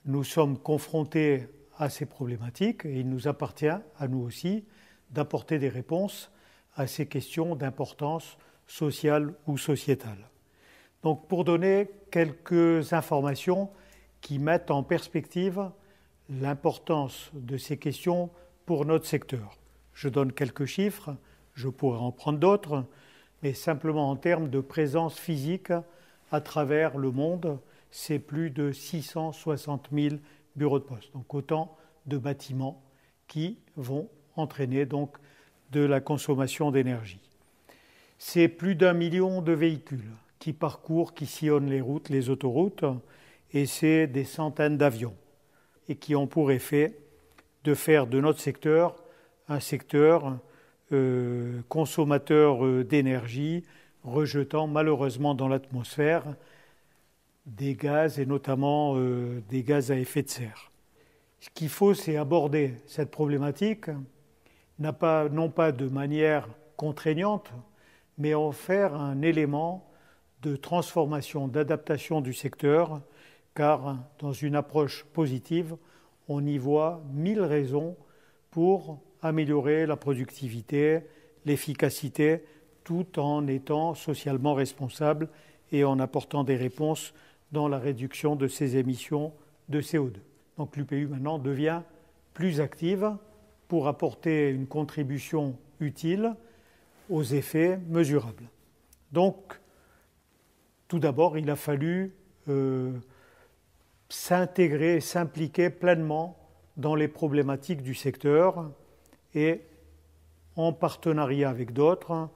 nous sommes confrontés à ces problématiques et il nous appartient à nous aussi d'apporter des réponses à ces questions d'importance sociale ou sociétale. Donc pour donner quelques informations qui mettent en perspective l'importance de ces questions pour notre secteur. Je donne quelques chiffres, je pourrais en prendre d'autres, mais simplement en termes de présence physique à travers le monde, c'est plus de 660 000 bureaux de poste. Donc autant de bâtiments qui vont entraîner donc de la consommation d'énergie. C'est plus d'1 million de véhicules qui parcourent, qui sillonnent les routes, les autoroutes, et c'est des centaines d'avions et qui ont pour effet de faire de notre secteur un secteur consommateur d'énergie, rejetant malheureusement dans l'atmosphère des gaz et notamment des gaz à effet de serre. Ce qu'il faut, c'est aborder cette problématique, non pas de manière contraignante, mais en faire un élément de transformation, d'adaptation du secteur, car dans une approche positive, on y voit 1000 raisons pour améliorer la productivité, l'efficacité, tout en étant socialement responsable et en apportant des réponses dans la réduction de ces émissions de CO2. Donc l'UPU maintenant devient plus active pour apporter une contribution utile aux effets mesurables. Donc, tout d'abord, il a fallu s'intégrer, s'impliquer pleinement dans les problématiques du secteur et, en partenariat avec d'autres,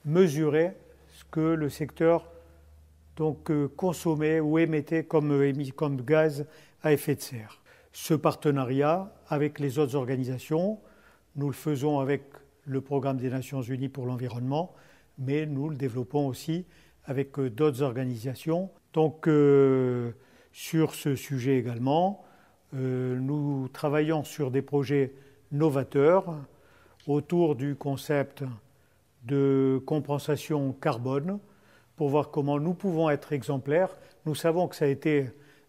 mesurer ce que le secteur consommait ou émettait comme gaz à effet de serre. Ce partenariat avec les autres organisations, nous le faisons avec le Programme des Nations Unies pour l'environnement, mais nous le développons aussi avec d'autres organisations. Donc, sur ce sujet également, nous travaillons sur des projets novateurs autour du concept de compensation carbone pour voir comment nous pouvons être exemplaires. Nous savons que ça a été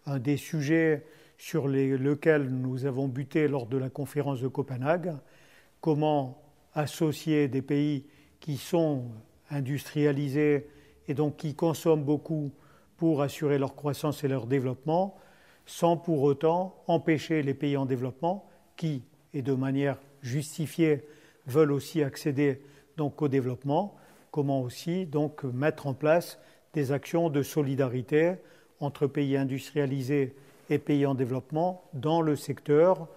un des sujets sur lesquels nous avons buté lors de la conférence de Copenhague, comment associer des pays qui sont industrialisés et donc qui consomment beaucoup pour assurer leur croissance et leur développement, sans pour autant empêcher les pays en développement qui, et de manière justifiée, veulent aussi accéder donc au développement, comment aussi donc mettre en place des actions de solidarité entre pays industrialisés et pays en développement dans le secteur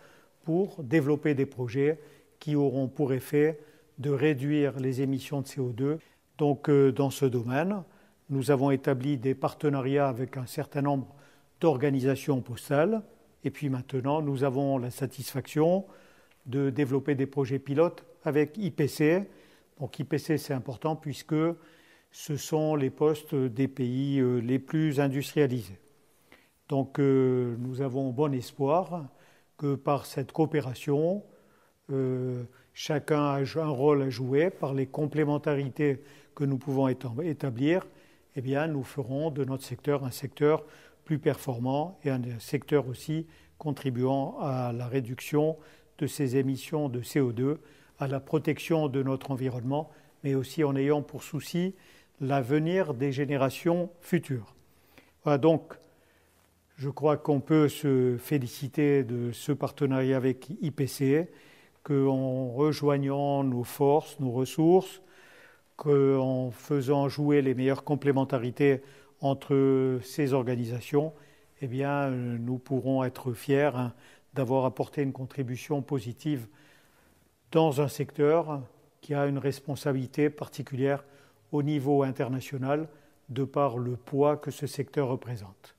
pour développer des projets qui auront pour effet de réduire les émissions de CO2. Donc dans ce domaine, nous avons établi des partenariats avec un certain nombre d'organisations postales et puis maintenant nous avons la satisfaction de développer des projets pilotes avec IPC. Donc IPC c'est important puisque ce sont les postes des pays les plus industrialisés. Donc nous avons bon espoir que par cette coopération, chacun a un rôle à jouer par les complémentarités que nous pouvons établir, eh bien, nous ferons de notre secteur un secteur plus performant et un secteur aussi contribuant à la réduction de ces émissions de CO2, à la protection de notre environnement, mais aussi en ayant pour souci l'avenir des générations futures. Voilà, donc, je crois qu'on peut se féliciter de ce partenariat avec IPC, qu'en rejoignant nos forces, nos ressources, qu'en faisant jouer les meilleures complémentarités entre ces organisations, eh bien, nous pourrons être fiers d'avoir apporté une contribution positive dans un secteur qui a une responsabilité particulière au niveau international de par le poids que ce secteur représente.